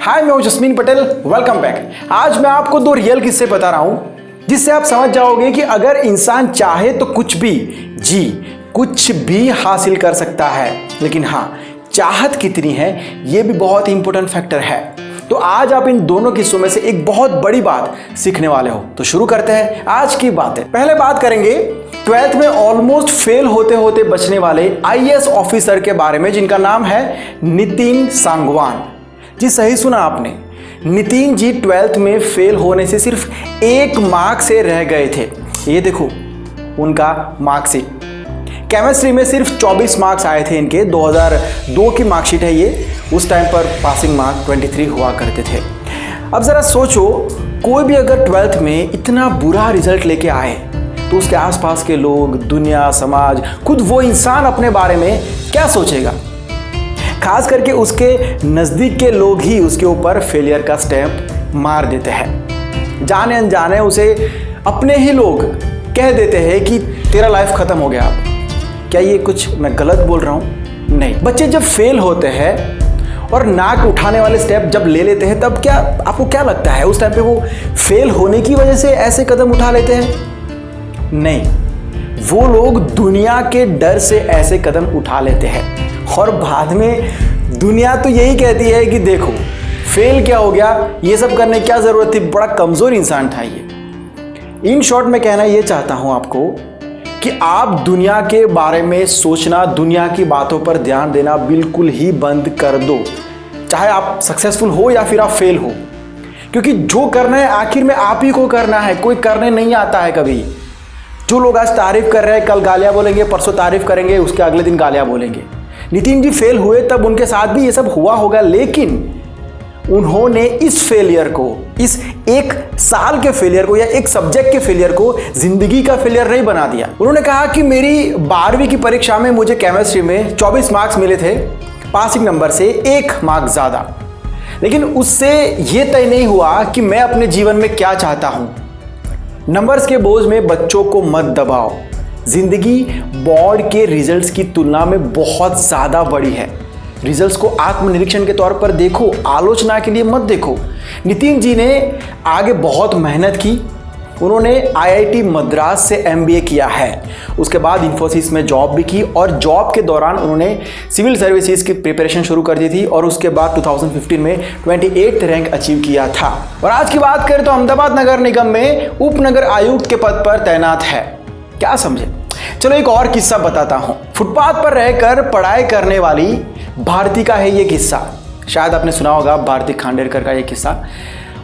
हाय, मैं हूं jasmine Patel. Welcome back. आज मैं आपको दो रियल किस्से बता रहा हूं जिससे आप समझ जाओगे कि अगर इंसान चाहे तो कुछ भी हासिल कर सकता है, लेकिन हाँ, चाहत कितनी है यह भी बहुत इंपॉर्टेंट फैक्टर है। तो आज आप इन दोनों किस्सों में से एक बहुत बड़ी बात सीखने वाले हो। तो शुरू करते हैं आज की बातें। पहले बात करेंगे 12th में ऑलमोस्ट फेल होते होते बचने वाले आईएएस ऑफिसर के बारे में, जिनका नाम है नितिन सांगवान। जी, सही सुना आपने। नितिन जी 12th में फेल होने से सिर्फ 1 मार्क से रह गए थे। ये देखो उनका मार्कशीट। केमिस्ट्री में सिर्फ 24 मार्क्स आए थे इनके। 2002 की मार्कशीट है ये। उस टाइम पर पासिंग मार्क 23 हुआ करते थे। अब ज़रा सोचो, कोई भी अगर 12th में इतना बुरा रिजल्ट लेके आए तो उसके आसपास के लोग, दुनिया, समाज, खुद वो इंसान अपने बारे में क्या सोचेगा। खास करके उसके नज़दीक के लोग ही उसके ऊपर फेलियर का स्टैंप मार देते हैं। जाने अनजाने उसे अपने ही लोग कह देते हैं कि तेरा लाइफ ख़त्म हो गया। अब क्या ये कुछ मैं गलत बोल रहा हूँ? नहीं। बच्चे जब फेल होते हैं और नाक उठाने वाले स्टेप जब ले लेते हैं, तब क्या आपको क्या लगता है उस टाइम पे वो फेल होने की वजह से ऐसे कदम उठा लेते हैं? नहीं, वो लोग दुनिया के डर से ऐसे कदम उठा लेते हैं। और बाद में दुनिया तो यही कहती है कि देखो फेल क्या हो गया, ये सब करने की क्या ज़रूरत थी, बड़ा कमज़ोर इंसान था ये। इन शॉर्ट में कहना ये चाहता हूँ आपको कि आप दुनिया के बारे में सोचना, दुनिया की बातों पर ध्यान देना बिल्कुल ही बंद कर दो, चाहे आप सक्सेसफुल हो या फिर आप फेल हो। क्योंकि जो करना है आखिर में आप ही को करना है, कोई करने नहीं आता है कभी। जो लोग आज तारीफ कर रहे हैं, कल गालियाँ बोलेंगे, परसों तारीफ करेंगे, उसके अगले दिन गालियाँ बोलेंगे। नितिन जी फेल हुए तब उनके साथ भी ये सब हुआ होगा, लेकिन उन्होंने इस फेलियर को, इस 1 साल के फेलियर को या एक सब्जेक्ट के फेलियर को जिंदगी का फेलियर नहीं बना दिया। उन्होंने कहा कि मेरी 12वीं की परीक्षा में मुझे केमिस्ट्री में 24 मार्क्स मिले थे, पासिंग नंबर से 1 मार्क ज़्यादा। लेकिन उससे ये तय नहीं हुआ कि मैं अपने जीवन में क्या चाहता हूँ। नंबर्स के बोझ में बच्चों को मत दबाओ। जिंदगी बोर्ड के रिजल्ट्स की तुलना में बहुत ज़्यादा बड़ी है। रिजल्ट्स को आत्मनिरीक्षण के तौर पर देखो, आलोचना के लिए मत देखो। नितिन जी ने आगे बहुत मेहनत की। उन्होंने आईआईटी मद्रास से एमबीए किया है। उसके बाद इन्फोसिस में जॉब भी की और जॉब के दौरान उन्होंने सिविल सर्विसेज की प्रिपरेशन शुरू कर दी थी और उसके बाद 2015 में 28th रैंक अचीव किया था। और आज की बात करें तो अहमदाबाद नगर निगम में उपनगर आयुक्त के पद पर तैनात है। क्या समझे? चलो एक और किस्सा बताता हूं। फुटपाथ पर रहकर पढ़ाई करने वाली भारती का है ये किस्सा। शायद आपने सुना होगा भारती खांडेकर का ये किस्सा।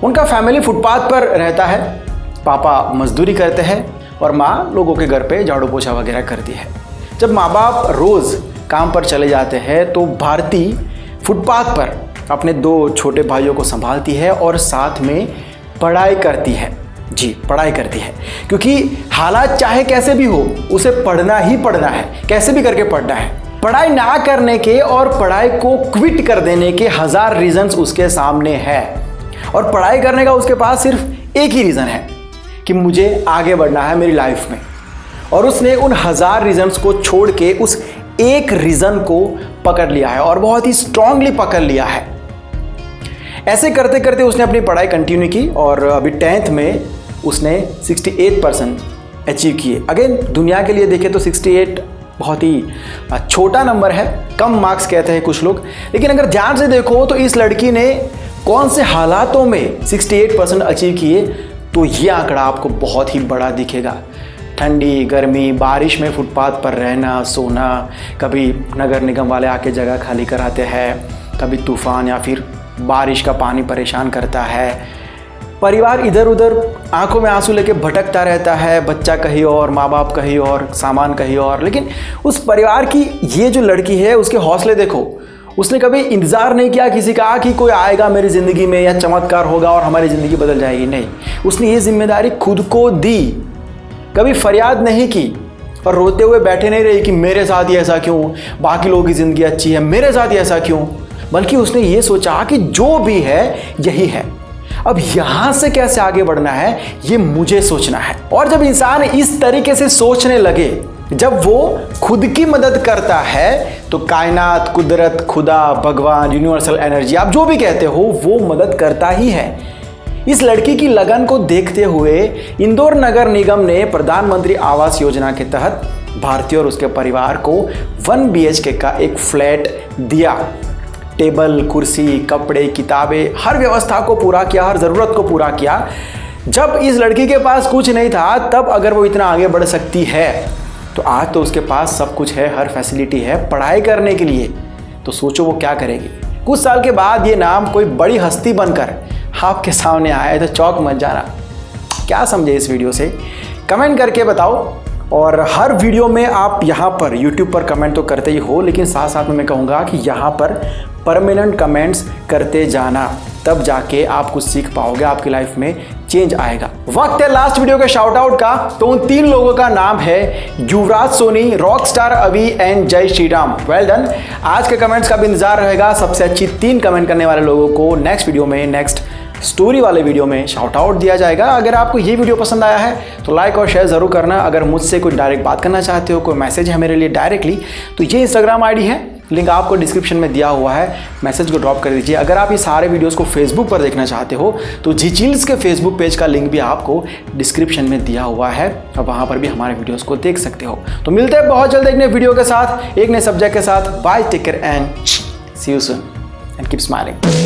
उनका फैमिली फुटपाथ पर रहता है। पापा मजदूरी करते हैं और माँ लोगों के घर पे झाड़ू पोछा वगैरह करती है। जब माँ बाप रोज़ काम पर चले जाते हैं तो भारती फुटपाथ पर अपने 2 छोटे भाइयों को संभालती है और साथ में पढ़ाई करती है। जी, पढ़ाई करती है, क्योंकि हालात चाहे कैसे भी हो उसे पढ़ना ही पढ़ना है, कैसे भी करके पढ़ना है। पढ़ाई ना करने के और पढ़ाई को क्विट कर देने के 1000 रीजंस उसके सामने है। और पढ़ाई करने का उसके पास सिर्फ एक ही रीज़न है कि मुझे आगे बढ़ना है मेरी लाइफ में। और उसने उन 1000 रीजंस को छोड़ के उस एक रीज़न को पकड़ लिया है और बहुत ही स्ट्रांगली पकड़ लिया है। ऐसे करते करते उसने अपनी पढ़ाई कंटिन्यू की और अभी 10th में उसने 68% अचीव किए। अगेन दुनिया के लिए देखें तो 68 बहुत ही छोटा नंबर है, कम मार्क्स कहते हैं कुछ लोग। लेकिन अगर ध्यान से देखो तो इस लड़की ने कौन से हालातों में 68% अचीव किए, तो ये आंकड़ा आपको बहुत ही बड़ा दिखेगा। ठंडी, गर्मी, बारिश में फुटपाथ पर रहना, सोना, कभी नगर निगम वाले आके जगह खाली कराते हैं, कभी तूफान या फिर बारिश का पानी परेशान करता है। परिवार इधर उधर आंखों में आंसू लेके भटकता रहता है, बच्चा कहीं और, माँ बाप कहीं और, सामान कहीं और। लेकिन उस परिवार की ये जो लड़की है उसके हौसले देखो। उसने कभी इंतज़ार नहीं किया किसी का कि कोई आएगा मेरी ज़िंदगी में या चमत्कार होगा और हमारी ज़िंदगी बदल जाएगी। नहीं, उसने ये जिम्मेदारी खुद को दी। कभी फरियाद नहीं की और रोते हुए बैठे नहीं रही कि मेरे साथ ही ऐसा क्यों, बाकी लोगों की ज़िंदगी अच्छी है, मेरे साथ ही ऐसा क्यों। बल्कि उसने ये सोचा कि जो भी है यही है, अब यहां से कैसे आगे बढ़ना है ये मुझे सोचना है। और जब इंसान इस तरीके से सोचने लगे जब वो खुद की मदद करता है तो कायनात, कुदरत, खुदा, भगवान, यूनिवर्सल एनर्जी, आप जो भी कहते हो, वो मदद करता ही है। इस लड़की की लगन को देखते हुए इंदौर नगर निगम ने प्रधानमंत्री आवास योजना के तहत भारती और उसके परिवार को 1 BHK का एक फ्लैट दिया। टेबल, कुर्सी, कपड़े, किताबें, हर व्यवस्था को पूरा किया, हर ज़रूरत को पूरा किया। जब इस लड़की के पास कुछ नहीं था, तब अगर वो इतना आगे बढ़ सकती है तो आज तो उसके पास सब कुछ है, हर फैसिलिटी है पढ़ाई करने के लिए। तो सोचो वो क्या करेगी। कुछ साल के बाद ये नाम कोई बड़ी हस्ती बनकर आपके सामने आए तो चौंक मत जाना। क्या समझे इस वीडियो से, कमेंट करके बताओ। और हर वीडियो में आप यहाँ पर YouTube पर कमेंट तो करते ही हो, लेकिन साथ साथ में मैं कहूँगा कि यहाँ पर परमानेंट कमेंट्स करते जाना, तब जाके आप कुछ सीख पाओगे, आपकी लाइफ में चेंज आएगा। वक्त है लास्ट वीडियो के शाउट आउट का। तो उन 3 लोगों का नाम है युवराज सोनी, रॉक स्टार अभी एंड जय श्री राम। Well done. आज के कमेंट्स का भी इंतजार रहेगा। सबसे अच्छी 3 कमेंट करने वाले लोगों को नेक्स्ट वीडियो में, नेक्स्ट स्टोरी वाले वीडियो में शाउट आउट दिया जाएगा। अगर आपको ये वीडियो पसंद आया है तो लाइक और शेयर ज़रूर करना। अगर मुझसे कोई डायरेक्ट बात करना चाहते हो, कोई मैसेज है मेरे लिए डायरेक्टली, तो ये इंस्टाग्राम आईडी है, लिंक आपको डिस्क्रिप्शन में दिया हुआ है, मैसेज को ड्रॉप कर दीजिए। अगर आप ये सारे वीडियोस को फेसबुक पर देखना चाहते हो तो झिचिल्स के फेसबुक पेज का लिंक भी आपको डिस्क्रिप्शन में दिया हुआ है, और वहाँ पर भी हमारे वीडियोस को देख सकते हो। तो मिलते हैं बहुत जल्द एक नए वीडियो के साथ, एक नए सब्जेक्ट के साथ। Bye, take care and see you soon and keep smiling.